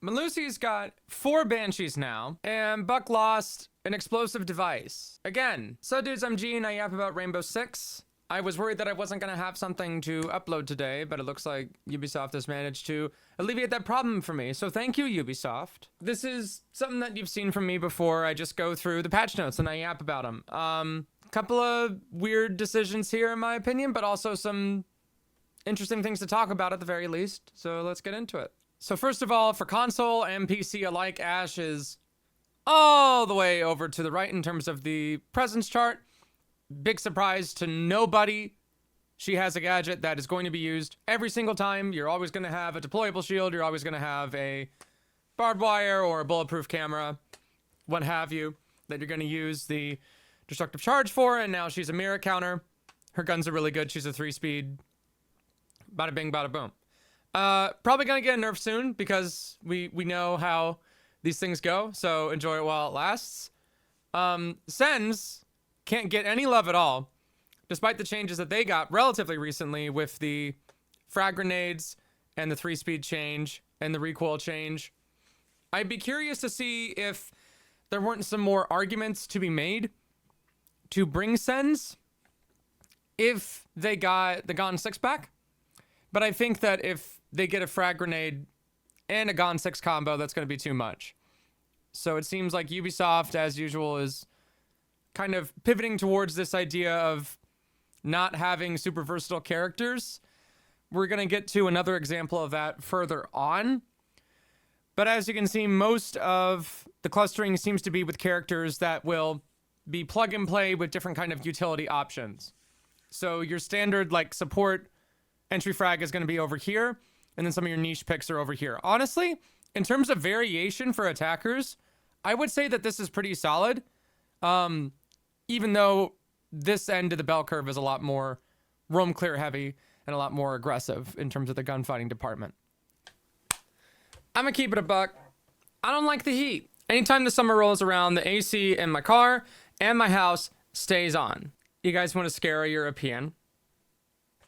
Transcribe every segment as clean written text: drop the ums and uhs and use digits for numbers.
Melusi's got 4 Banshees now, and Buck lost an explosive device. Again, so dudes, I'm G and I yap about Rainbow Six. I was worried that I wasn't gonna have something to upload today, but it looks like Ubisoft has managed to alleviate that problem for me. So thank you, Ubisoft. This is something that you've seen from me before. I just go through the patch notes and I yap about them. Couple of weird decisions here in my opinion, but also some interesting things to talk about at the very least. So let's get into it. So first of all, for console and PC alike, Ash is all the way over to the right in terms of the presence chart. Big surprise to nobody. She has a gadget that is going to be used every single time. You're always going to have a deployable shield. You're always going to have a barbed wire or a bulletproof camera, what have you, that you're going to use the destructive charge for. And now she's a mirror counter. Her guns are really good. She's a 3-speed. Bada bing, bada boom. Probably going to get a nerf soon because we know how these things go. So enjoy it while it lasts. Sens can't get any love at all, despite the changes that they got relatively recently with the frag grenades and the 3-speed change and the recoil change. I'd be curious to see if there weren't some more arguments to be made to bring Sens if they got the Gon 6 back. But I think that if they get a frag grenade and a Gon 6 combo, that's going to be too much. So it seems like Ubisoft, as usual, is kind of pivoting towards this idea of not having super versatile characters. We're going to get to another example of that further on. But as you can see, most of the clustering seems to be with characters that will be plug and play with different kind of utility options. So your standard like support entry frag is going to be over here, and then some of your niche picks are over here. Honestly, in terms of variation for attackers, I would say that this is pretty solid. Even though this end of the bell curve is a lot more roam clear heavy and a lot more aggressive in terms of the gunfighting department. I'm gonna keep it a buck. I don't like the heat. Anytime the summer rolls around, the AC in my car and my house stays on. You guys want to scare a European?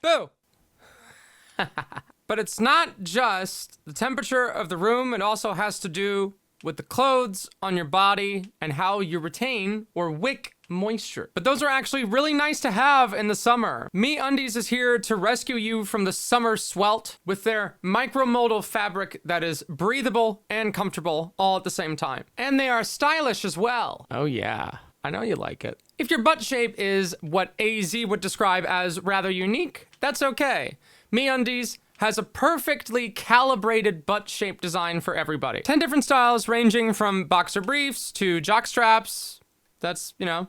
Boo! But it's not just the temperature of the room. It also has to do with the clothes on your body and how you retain or wick moisture. But those are actually really nice to have in the summer. MeUndies is here to rescue you from the summer swelt with their micromodal fabric that is breathable and comfortable all at the same time. And they are stylish as well. Oh yeah, I know you like it. If your butt shape is what AZ would describe as rather unique, that's okay. MeUndies has a perfectly calibrated butt shape design for everybody. 10 different styles ranging from boxer briefs to jock straps. That's, you know,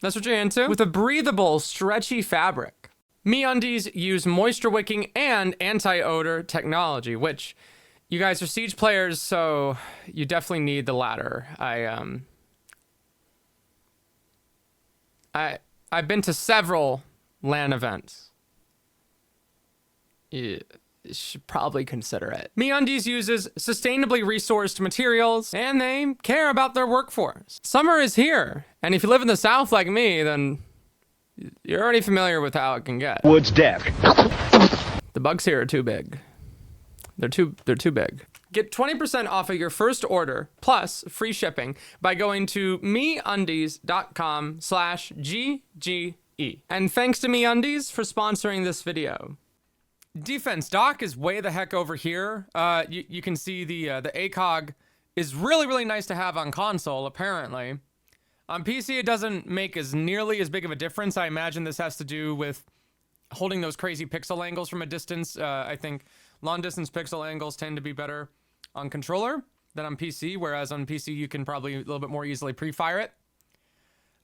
that's what you're into. With a breathable, stretchy fabric. MeUndies use moisture wicking and anti-odor technology, which you guys are Siege players, so you definitely need the latter. I've been to several LAN events. You should probably consider it. MeUndies uses sustainably resourced materials, and they care about their workforce. Summer is here, and if you live in the South like me, then you're already familiar with how it can get. Woods deck. The bugs here are too big. They're too big. Get 20% off of your first order, plus free shipping, by going to MeUndies.com/GGE. And thanks to MeUndies for sponsoring this video. Defense dock is way the heck over here. You can see the ACOG is really nice to have on console, apparently. On PC, it doesn't make nearly as big of a difference. I imagine this has to do with holding those crazy pixel angles from a distance. I think long distance pixel angles tend to be better on controller than on PC, whereas on PC you can probably a little bit more easily pre-fire it.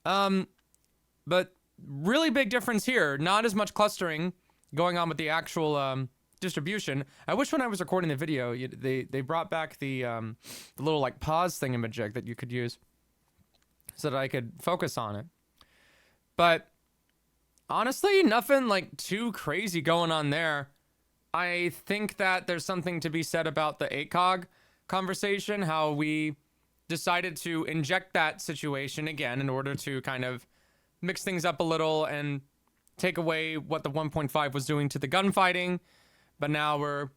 But really big difference here. Not as much clustering going on with the actual distribution. I wish when I was recording the video, they brought back the little like pause thingamajig that you could use so that I could focus on it. But honestly, nothing like too crazy going on there. I think that there's something to be said about the ACOG conversation, how we decided to inject that situation again in order to kind of mix things up a little and take away what the 1.5 was doing to the gunfighting. But now we're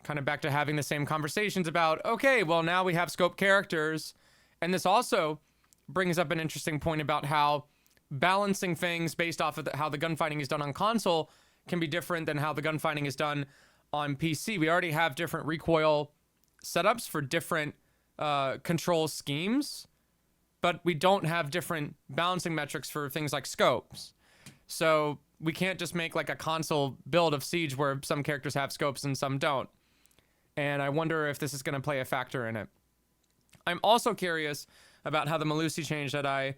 kind of back to having the same conversations about, okay, well, now we have scope characters. And this also brings up an interesting point about how balancing things based off of how the gunfighting is done on console can be different than how the gunfighting is done on PC. We already have different recoil setups for different control schemes, but we don't have different balancing metrics for things like scopes. So we can't just make like a console build of Siege where some characters have scopes and some don't. And I wonder if this is going to play a factor in it. I'm also curious about how the Melusi change that I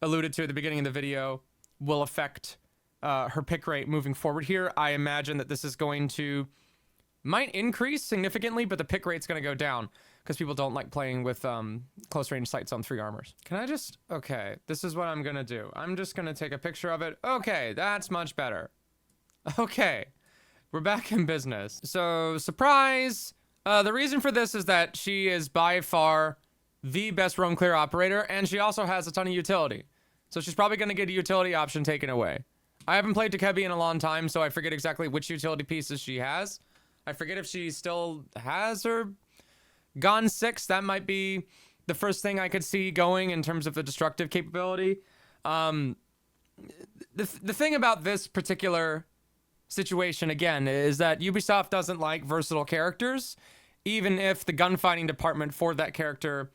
alluded to at the beginning of the video will affect her pick rate moving forward here. I imagine that this is going to might increase significantly, but the pick rate's going to go down because people don't like playing with close range sights on 3 armors. Can I just, okay, this is what I'm going to do. I'm just going to take a picture of it. Okay, that's much better. Okay, we're back in business. So, surprise. The reason for this is that she is by far the best roam clear operator, and she also has a ton of utility. So she's probably going to get a utility option taken away. I haven't played Takebi in a long time, so I forget exactly which utility pieces she has. I forget if she still has her Gon 6. That might be the first thing I could see going in terms of the destructive capability. The thing about this particular situation, again, is that Ubisoft doesn't like versatile characters, even if the gunfighting department for that character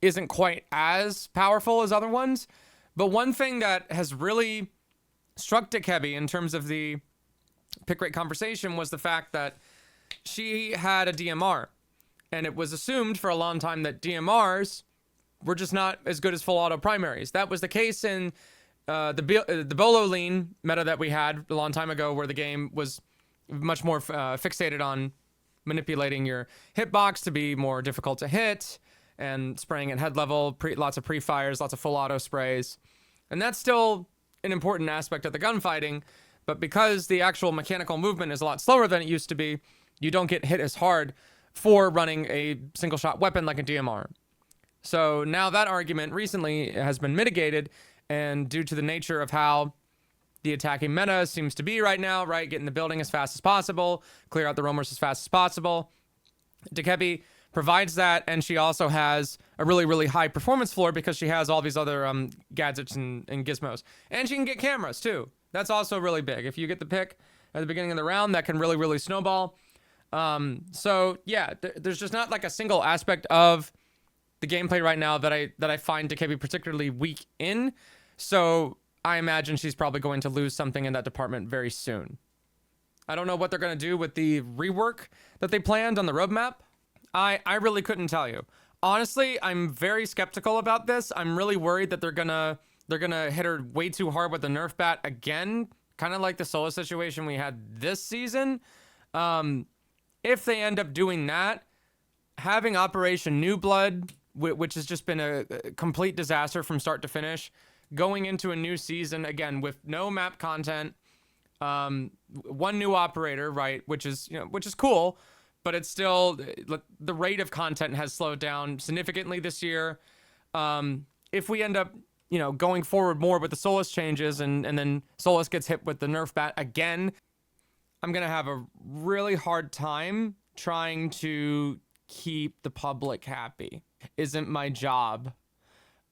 isn't quite as powerful as other ones. But one thing that has really struck Takebi in terms of the pick rate conversation was the fact that she had a DMR. And it was assumed for a long time that DMRs were just not as good as full auto primaries. That was the case in the Bolo lean meta that we had a long time ago, where the game was much more fixated on manipulating your hitbox to be more difficult to hit and spraying at head level, lots of pre-fires, lots of full auto sprays. And that's still an important aspect of the gunfighting, but because the actual mechanical movement is a lot slower than it used to be, you don't get hit as hard for running a single shot weapon like a DMR. So now that argument recently has been mitigated, and due to the nature of how the attacking meta seems to be right now, right? Get in the building as fast as possible, clear out the roamers as fast as possible. Takebi provides that, and she also has a really, really high performance floor because she has all these other gadgets and gizmos. And she can get cameras too. That's also really big. If you get the pick at the beginning of the round, that can really, really snowball. So yeah, there's just not like a single aspect of the gameplay right now that I find Takebi particularly weak in. So I imagine she's probably going to lose something in that department very soon. I don't know what they're going to do with the rework that they planned on the roadmap. I really couldn't tell you. Honestly, I'm very skeptical about this. I'm really worried that they're gonna hit her way too hard with the nerf bat again, kind of like the solo situation we had this season. If they end up doing that, having Operation New Blood, which has just been a complete disaster from start to finish, going into a new season again with no map content, one new operator, right, which is cool, but it's still, the rate of content has slowed down significantly this year. If we end up, going forward more with the Solus changes and then Solus gets hit with the nerf bat again, I'm going to have a really hard time trying to keep the public happy. Isn't my job.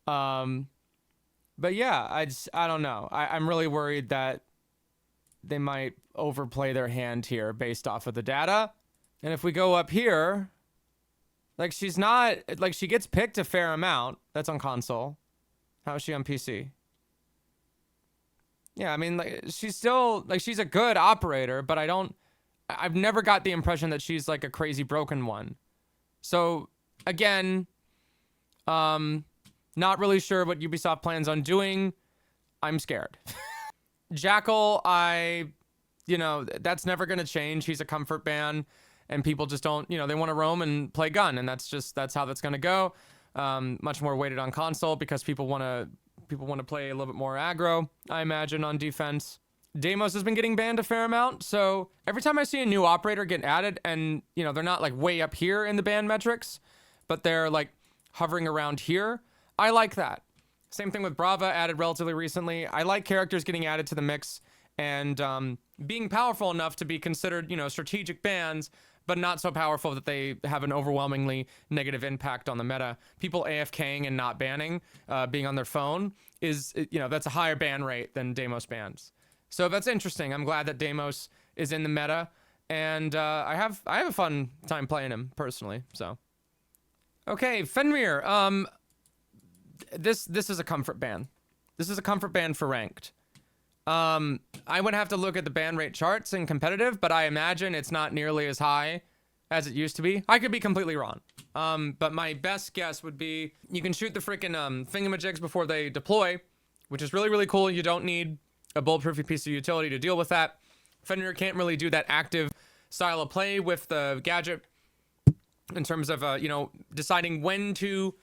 But yeah, I don't know. I'm really worried that they might overplay their hand here based off of the data. And if we go up here, like she gets picked a fair amount. That's on console. How is she on PC? Yeah, I mean, like she's still, like she's a good operator, but I've never got the impression that she's like a crazy broken one. So again, not really sure what Ubisoft plans on doing. I'm scared. Jackal, that's never going to change. He's a comfort ban, and people just don't, they want to roam and play gun, and that's how that's going to go. Much more weighted on console because people want to play a little bit more aggro, I imagine, on defense. Deimos has been getting banned a fair amount, so every time I see a new operator get added, and they're not like way up here in the ban metrics, but they're like hovering around here, I like that. Same thing with Brava, added relatively recently. I like characters getting added to the mix and being powerful enough to be considered, strategic bans, but not so powerful that they have an overwhelmingly negative impact on the meta. People AFKing and not banning, being on their phone is, that's a higher ban rate than Deimos bans. So that's interesting. I'm glad that Deimos is in the meta, and I have a fun time playing him personally. So, okay, Fenrir. This is a comfort ban. This is a comfort ban for ranked. I would have to look at the ban rate charts in competitive, but I imagine it's not nearly as high as it used to be. I could be completely wrong. But my best guess would be you can shoot the freaking thingamajigs before they deploy, which is really, really cool. You don't need a bulletproof piece of utility to deal with that. Fenrir can't really do that active style of play with the gadget in terms of, deciding when to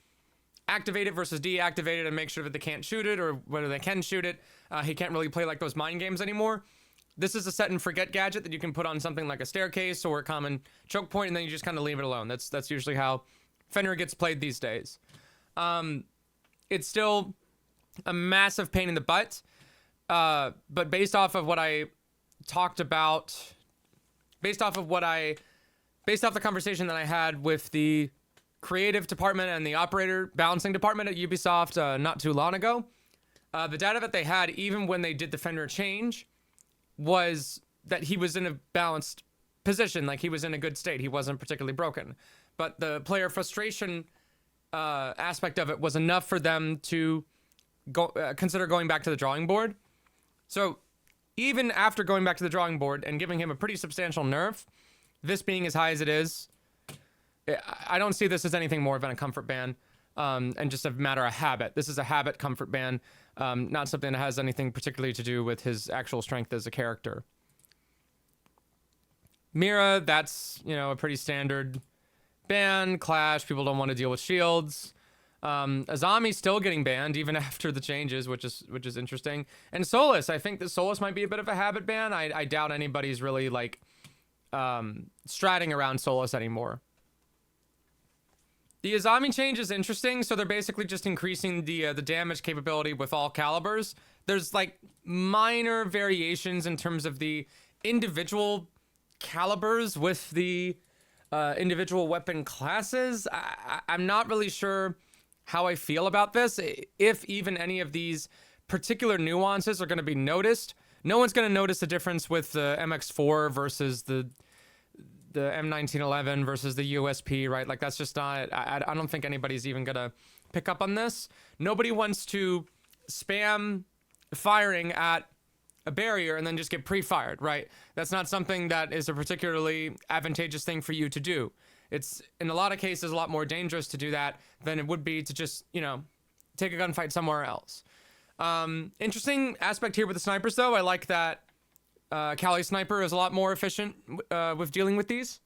activate it versus deactivate it and make sure that they can't shoot it or whether they can shoot it. He can't really play like those mind games anymore. This is a set and forget gadget that you can put on something like a staircase or a common choke point, and then you just kind of leave it alone. That's usually how Fenrir gets played these days. It's still a massive pain in the butt, but based off of what I talked about, based off the conversation that I had with the creative department and the operator balancing department at Ubisoft not too long ago, the data that they had, even when they did the Fenrir change, was that he was in a balanced position, like he was in a good state. He wasn't particularly broken. But the player frustration aspect of it was enough for them to consider going back to the drawing board. So even after going back to the drawing board and giving him a pretty substantial nerf, this being as high as it is, I don't see this as anything more than a comfort ban, and just a matter of habit. This is a habit comfort ban, not something that has anything particularly to do with his actual strength as a character. Mira, that's, a pretty standard ban. Clash, people don't want to deal with shields. Azami's still getting banned even after the changes, which is interesting. And Solus, I think that Solus might be a bit of a habit ban. I doubt anybody's really stratting around Solus anymore. The Azami change is interesting. So they're basically just increasing the damage capability with all calibers. There's minor variations in terms of the individual calibers with the individual weapon classes. I'm not really sure how I feel about this. If even any of these particular nuances are going to be noticed, no one's going to notice the difference with the MX4 versus the M1911 versus the USP, right? That's just not, I don't think anybody's even gonna pick up on this. Nobody wants to spam firing at a barrier and then just get pre-fired, right? That's not something that is a particularly advantageous thing for you to do. It's, in a lot of cases, a lot more dangerous to do that than it would be to just, take a gunfight somewhere else. Interesting aspect here with the snipers, though. I like that Kali Sniper is a lot more efficient with dealing with these.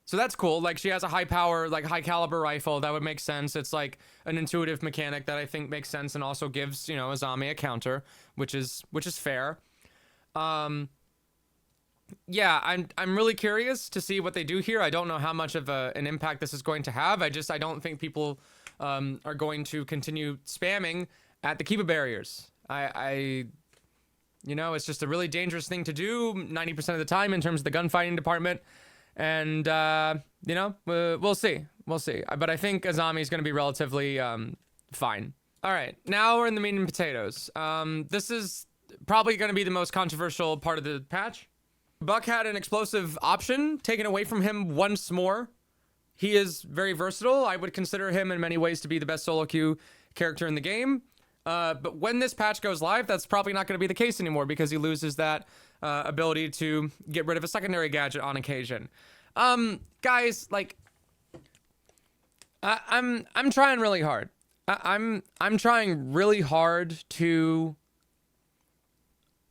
So that's cool. She has a high power, high caliber rifle. That would make sense. It's an intuitive mechanic that I think makes sense and also gives, Azami a counter, which is fair. Yeah, I'm really curious to see what they do here. I don't know how much of an impact this is going to have. I don't think people are going to continue spamming at the Kiba barriers. It's just a really dangerous thing to do 90% of the time in terms of the gunfighting department. And, we'll see. We'll see. But I think Azami is going to be relatively fine. All right, now we're in the meat and potatoes. This is probably going to be the most controversial part of the patch. Buck had an explosive option taken away from him once more. He is very versatile. I would consider him in many ways to be the best solo queue character in the game. But when this patch goes live, that's probably not going to be the case anymore because he loses that ability to get rid of a secondary gadget on occasion. Guys, I'm trying really hard. I'm trying really hard to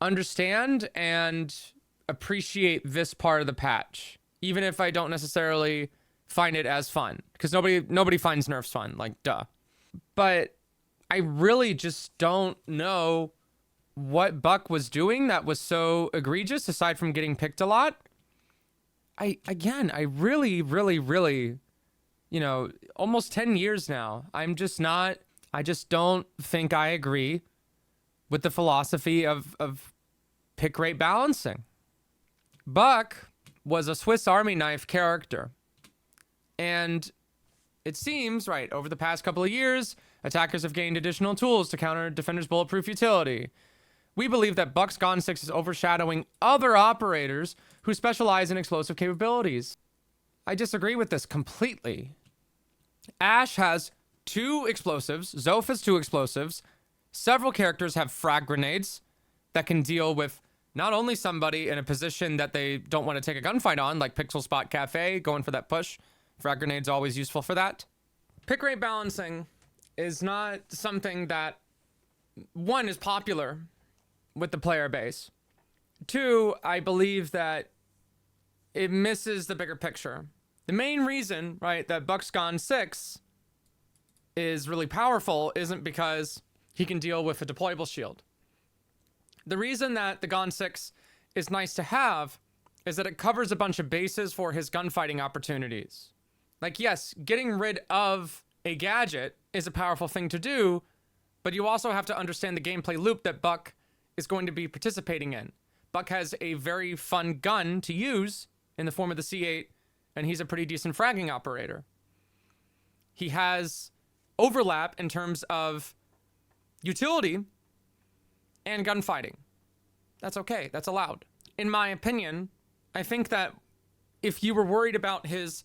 understand and appreciate this part of the patch, even if I don't necessarily find it as fun, because nobody finds nerfs fun, duh. But I really just don't know what Buck was doing that was so egregious, aside from getting picked a lot. I really, really, really, almost 10 years now, I just don't think I agree with the philosophy of pick rate balancing. Buck was a Swiss Army knife character. And it seems, right, over the past couple of years, attackers have gained additional tools to counter defenders' bulletproof utility. We believe that Buck's Gone 6 is overshadowing other operators who specialize in explosive capabilities. I disagree with this completely. Ash has 2 explosives, Zoph has 2 explosives, several characters have frag grenades that can deal with not only somebody in a position that they don't want to take a gunfight on, like Pixel Spot Cafe, going for that push. Frag grenades always useful for that. Pick rate balancing is not something that, 1, is popular with the player base. 2, I believe that it misses the bigger picture. The main reason, right, that Buck's Gone 6 is really powerful isn't because he can deal with a deployable shield. The reason that the Gone 6 is nice to have is that it covers a bunch of bases for his gunfighting opportunities. Like, yes, getting rid of a gadget is a powerful thing to do, but you also have to understand the gameplay loop that Buck is going to be participating in. Buck has a very fun gun to use in the form of the C8, and he's a pretty decent fragging operator. He has overlap in terms of utility and gunfighting. That's okay. That's allowed. In my opinion, I think that if you were worried about his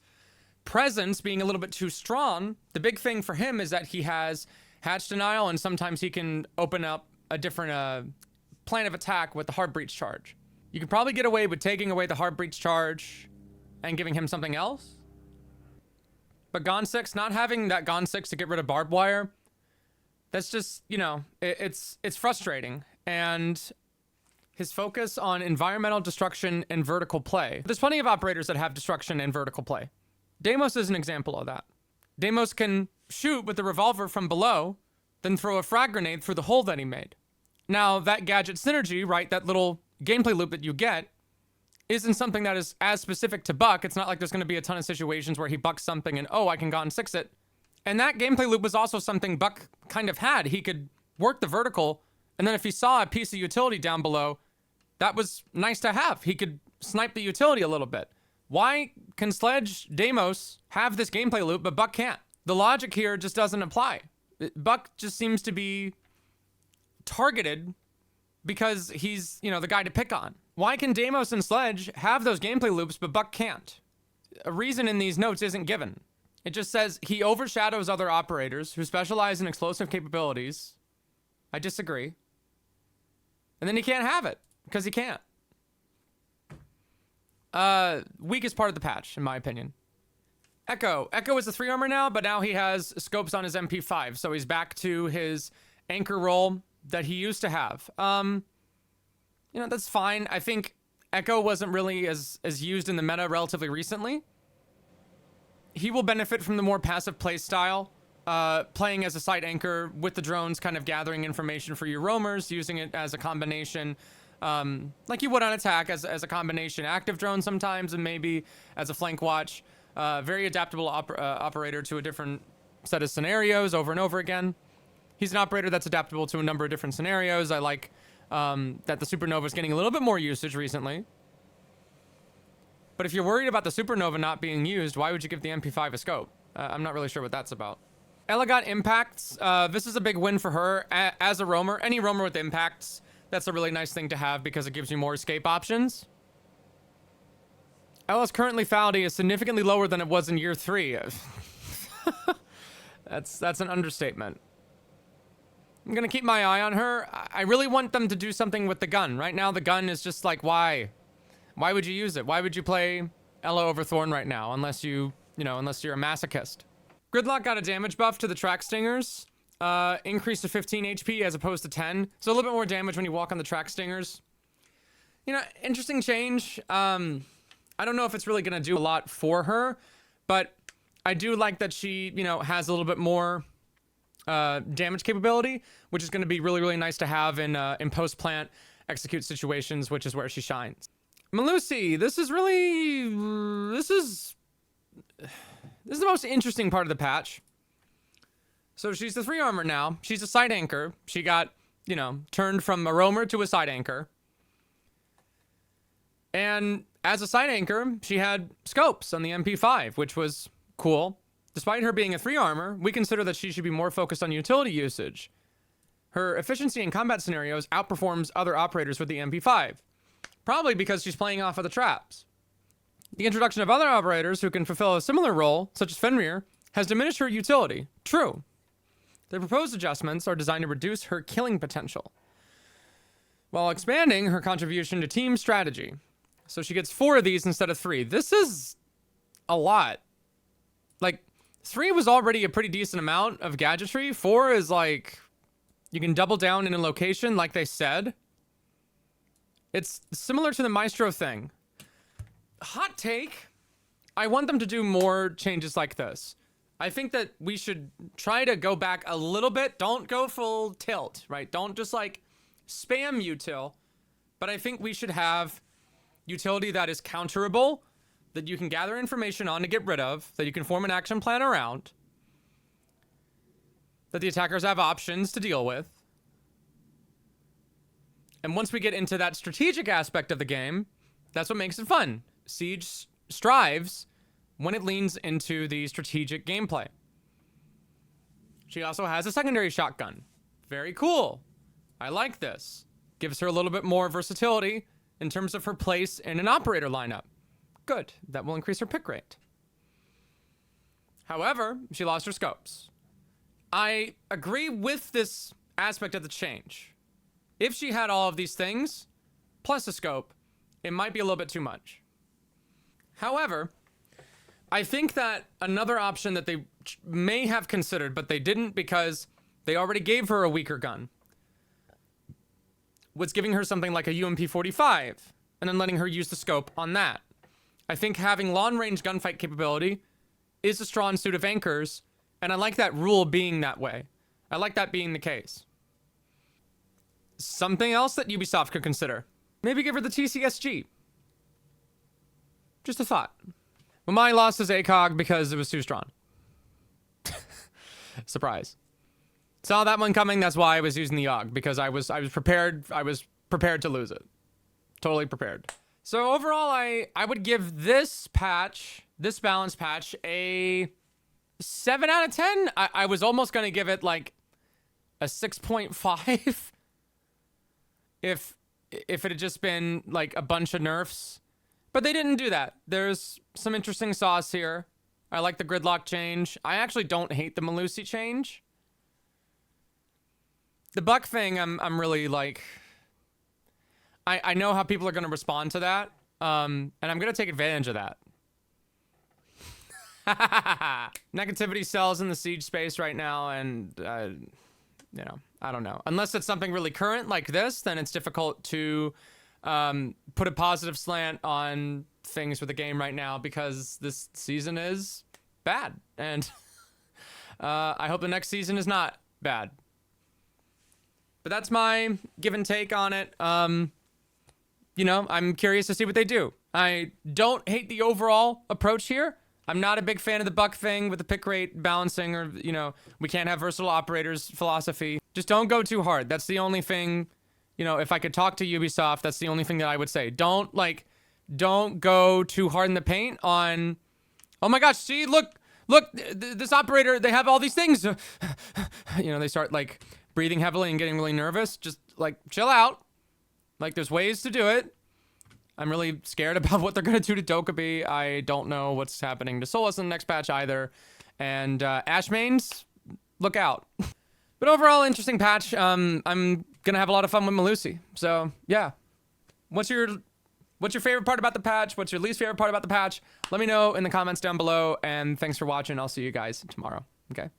presence being a little bit too strong, the big thing for him is that he has hatch denial, and sometimes he can open up a different plan of attack with the hard breach charge. You could probably get away with taking away the hard breach charge and giving him something else. But Gone 6, not having that Gone 6 to get rid of barbed wire, that's just, you know, it's frustrating. And his focus on environmental destruction and vertical play. There's plenty of operators that have destruction and vertical play. Deimos is an example of that. Deimos can shoot with the revolver from below, then throw a frag grenade through the hole that he made. Now, that gadget synergy, right, that little gameplay loop that you get, isn't something that is as specific to Buck. It's not like there's going to be a ton of situations where he bucks something and, oh, I can Gone 6 it. And that gameplay loop was also something Buck kind of had. He could work the vertical, and then if he saw a piece of utility down below, that was nice to have. He could snipe the utility a little bit. Why can Sledge Deimos have this gameplay loop, but Buck can't? The logic here just doesn't apply. Buck just seems to be targeted because he's, you know, the guy to pick on. Why can Deimos and Sledge have those gameplay loops, but Buck can't? A reason in these notes isn't given. It just says he overshadows other operators who specialize in explosive capabilities. I disagree. And then he can't have it because he can't. Weakest part of the patch, in my opinion. Echo. Echo is a 3 armor now, but now he has scopes on his MP5, so he's back to his anchor role that he used to have. You know, that's fine. I think Echo wasn't really as used in the meta relatively recently. He will benefit from the more passive play style, playing as a side anchor with the drones, kind of gathering information for your roamers, using it as a combination, like you would on attack, as a combination active drone sometimes, and maybe as a flank watch. Very adaptable operator to a different set of scenarios over and over again. He's an operator that's adaptable to a number of different scenarios. I like that the Supernova is getting a little bit more usage recently. But if you're worried about the Supernova not being used, why would you give the MP5 a scope? I'm not really sure what that's about. Ella got impacts. This is a big win for her. As a roamer, any roamer with impacts, that's a really nice thing to have because it gives you more escape options. Ella's currently lethality is significantly lower than it was in year 3. That's an understatement. I'm gonna keep my eye on her. I really want them to do something with the gun. Right now, the gun is just like, why? Why would you use it? Why would you play Ella over Thorn right now? Unless unless you're a masochist. Gridlock got a damage buff to the track stingers. Increased to 15 HP as opposed to 10. So a little bit more damage when you walk on the track stingers. You know, interesting change. I don't know if it's really gonna do a lot for her, but I do like that she, has a little bit more damage capability, which is gonna be really, really nice to have in post-plant execute situations, which is where she shines. Melusi, this is the most interesting part of the patch. So she's the 3 armor now. She's a side anchor. She got, turned from a roamer to a side anchor. And as a side anchor, she had scopes on the MP5, which was cool. Despite her being a 3 armor, we consider that she should be more focused on utility usage. Her efficiency in combat scenarios outperforms other operators with the MP5, probably because she's playing off of the traps. The introduction of other operators who can fulfill a similar role, such as Fenrir, has diminished her utility. True. The proposed adjustments are designed to reduce her killing potential, while expanding her contribution to team strategy. So she gets 4 of these instead of 3. This is a lot. Like, 3 was already a pretty decent amount of gadgetry. 4 is like, you can double down in a location like they said. It's similar to the Maestro thing. Hot take, I want them to do more changes like this. I think that we should try to go back a little bit. Don't go full tilt, right? Don't just like spam util. But I think we should have utility that is counterable, that you can gather information on to get rid of, that you can form an action plan around, that the attackers have options to deal with. And once we get into that strategic aspect of the game, that's what makes it fun. Siege strives when it leans into the strategic gameplay. She also has a secondary shotgun. Very cool. I like this. Gives her a little bit more versatility in terms of her place in an operator lineup. Good. That will increase her pick rate. However, she lost her scopes. I agree with this aspect of the change. If she had all of these things, plus a scope, it might be a little bit too much. However, I think that another option that they may have considered, but they didn't because they already gave her a weaker gun, was giving her something like a UMP-45 and then letting her use the scope on that. I think having long-range gunfight capability is a strong suit of anchors, and I like that rule being that way. I like that being the case. Something else that Ubisoft could consider. Maybe give her the TCSG. Just a thought. Mamai lost his ACOG because it was too strong. Surprise. Saw that one coming. That's why I was using the AUG, because I was prepared. I was prepared to lose it. Totally prepared. So overall, I would give this patch, this balance patch, a 7 out of 10. I was almost going to give it like a 6.5 if it had just been like a bunch of nerfs. But they didn't do that. There's some interesting sauce here. I like the gridlock change. I actually don't hate the Melusi change. The buck thing, I'm really like... I know how people are going to respond to that. And I'm going to take advantage of that. Negativity sells in the siege space right now, and... you know, I don't know. Unless it's something really current like this, then it's difficult to put a positive slant on things with the game right now because this season is bad. And I hope the next season is not bad. But that's my give and take on it. You know, I'm curious to see what they do. I don't hate the overall approach here. I'm not a big fan of the buck thing with the pick rate balancing, or, you know, we can't have versatile operators philosophy. Just don't go too hard. That's the only thing, you know, if I could talk to Ubisoft, that's the only thing that I would say. Don't go too hard in the paint on, oh my gosh, see, look, this operator, they have all these things. You know, they start like breathing heavily and getting really nervous. Just like chill out. Like there's ways to do it. I'm really scared about what they're going to do to Dokkaebi. I don't know what's happening to Solus in the next patch either. And Ash mains, look out. But overall, interesting patch. I'm going to have a lot of fun with Melusi. So, yeah. What's your favorite part about the patch? What's your least favorite part about the patch? Let me know in the comments down below. And thanks for watching. I'll see you guys tomorrow. Okay?